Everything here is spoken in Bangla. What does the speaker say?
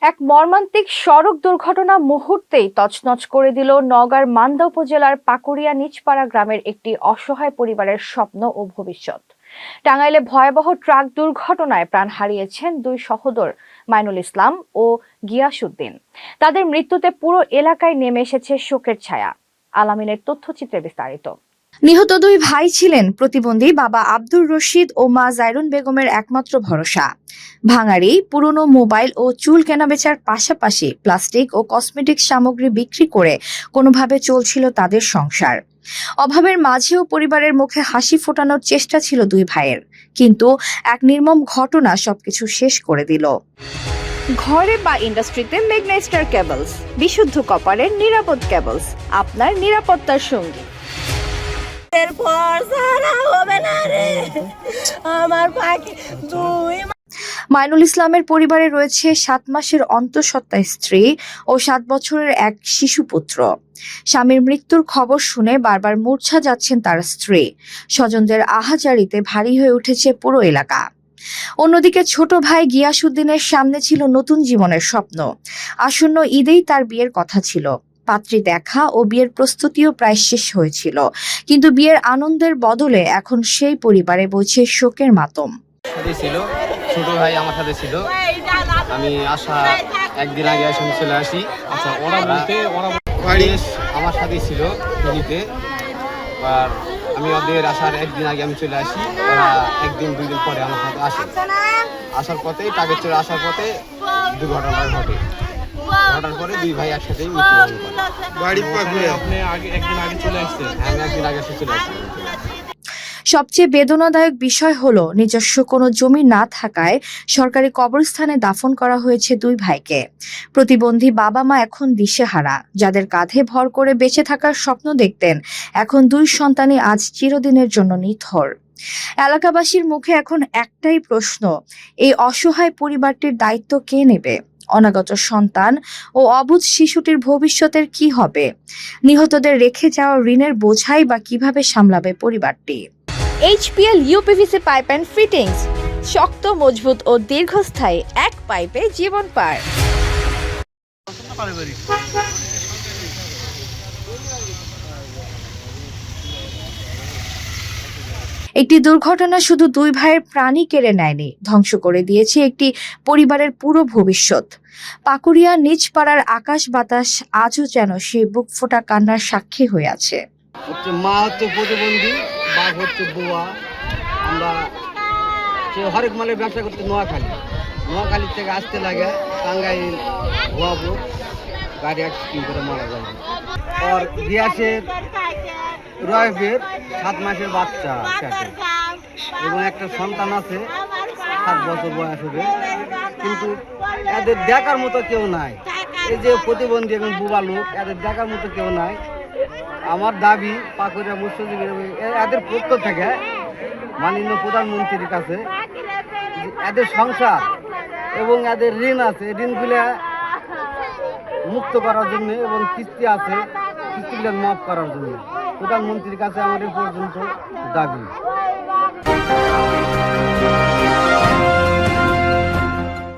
এক মর্মান্তিক সড়ক দুর্ঘটনা মুহূর্তেই তছনছ করে দিল নওগাঁর মান্দা উপজেলার পাকুড়িয়া নিচপাড়া গ্রামের একটি অসহায় পরিবারের স্বপ্ন ও ভবিষ্যৎ। টাঙ্গাইলে ভয়াবহ ট্রাক দুর্ঘটনায় প্রাণ হারিয়েছেন দুই সহোদর মাইনুল ইসলাম ও গিয়াসউদ্দিন। তাদের মৃত্যুতে পুরো এলাকায় নেমে এসেছে শোকের ছায়া। আলামিনের তথ্যচিত্রে বিস্তারিত। নিহত দুই ভাই ছিলেন প্রতিবন্ধী বাবা আব্দুর রশিদ ও মা জাইরুন বেগমের একমাত্র ভরসা। ভাঙাড়ি, পুরনো মোবাইল ও চুল কেনাবেচার পাশাপাশি প্লাস্টিক ও কসমেটিক সামগ্রী বিক্রি করে কোনোভাবে চলছিল তাদের সংসার। অভাবের মাঝেও পরিবারের মুখে হাসি ফোটানোর চেষ্টা ছিল দুই ভাইয়ের, কিন্তু এক নির্মম ঘটনা সবকিছু শেষ করে দিল। ঘরে বা ইন্ডাস্ট্রিতে ম্যাগনেস্টার কেবলস, বিশুদ্ধ কপারের নিরাপদ কেবলস, আপনার নিরাপত্তার সঙ্গী। মাইনুল ইসলামের পরিবারে রয়েছে 7 মাসের অন্তঃসত্ত্বা স্ত্রী ও 7 বছরের এক শিশুপুত্র। স্বামীর মৃত্যুর খবর শুনে বারবার মূর্ছা যাচ্ছেন তার স্ত্রী। স্বজনদের আহাজারিতে ভারী হয়ে উঠেছে পুরো এলাকা। অন্যদিকে ছোট ভাই গিয়াসউদ্দিনের সামনে ছিল নতুন জীবনের স্বপ্ন। আসন্ন ঈদেই তার বিয়ের কথা ছিল। পাত্রী দেখা ও বিয়ের প্রস্তুতিও প্রায় শেষ হয়েছিল, কিন্তু বিয়ের আনন্দের বদলে এখন সেই পরিবারে বইছে শোকের মাতম। ছোট ভাই আমার সাথে ছিল, আমি আসা একদিন আগে এসে চলে আসি। আচ্ছা, ওরা আমার সাথে ছিল ফেনীতে, আর আমি ওদের আসার একদিন আগে আমি চলে আসি। ওরা একদিন 2 দিন পরে আমার সাথে আসে। আসার পথে টাকে চলে আসার পথে দুর্ঘটনা ঘটে। ঘটার পরে দুই ভাই একসাথেই মৃত্যুবরণ করে। আপনি একদিন আগে চলে আসছেন? আমি একদিন আগে এসে চলে আসছি। সবচেয়ে বেদনাদায়ক বিষয় হলো, নিজস্ব কোনো জমি না থাকায় সরকারি কবরস্থানে দাফন করা হয়েছে দুই ভাইকে। প্রতিবন্ধী বাবা মা এখন দিশেহারা। যাদের কাঁধে ভর করে বেঁচে থাকার স্বপ্ন দেখতেন, এখন দুই সন্তানই আজ চিরদিনের জন্য নিথর। এলাকাবাসীর মুখে এখন একটাই প্রশ্ন, এই অসহায় পরিবারটির দায়িত্ব কে নেবে? অনাগত সন্তান ও অবুঝ শিশুটির ভবিষ্যতের কি হবে? নিহতদের রেখে যাওয়া ঋণের বোঝাই বা কিভাবে সামলাবে পরিবারটি? HPL UPVC pipe and fittings, শক্ত, মজবুত ও দীর্ঘস্থায়ী, এক পাইপে জীবন পার। একটি দুর্ঘটনা শুধু দুই ভাইয়ের প্রাণই কেড়ে নেয়নি, ধ্বংস করে দিয়েছে একটি পরিবারের পুরো ভবিষ্যৎ। পাকুড়িয়া নিচপাড়ার আকাশ বাতাস আজও যেন সেই বুক ফোটা কান্নার সাক্ষী হয়ে আছে। মা হচ্ছে প্রতিবন্ধী, বাপ হচ্ছে বুয়া। আমরা হরেক মালের ব্যবসা করতে নোয়াখালী থেকে আসতে লাগে টাঙ্গাইল ভুয়াপুর, গাড়ি অ্যাক্সিডেন্ট করে মারা যায়। আর গিয়াসের রয়েফের 7 মাসের বাচ্চা আছে এবং একটা সন্তান আছে 7 বছর বয়স হবে, কিন্তু এদের দেখার মতো কেউ নাই। এই যে প্রতিবন্ধী এবং বুবা লোক, এদের দেখার মতো কেউ নাই। আমার দাবি পাকুড়িয়া মৎস্যজীবী এদের পক্ষ থেকে মাননীয় প্রধানমন্ত্রীর কাছে এদের সংসার এবং এদের ঋণ আছে, ঋণগুলো মুক্ত করার জন্য এবং কিস্তি আছে, কিস্তিগুলো মাফ করার জন্য প্রধানমন্ত্রীর কাছে আমাদের পর্যন্ত দাবি।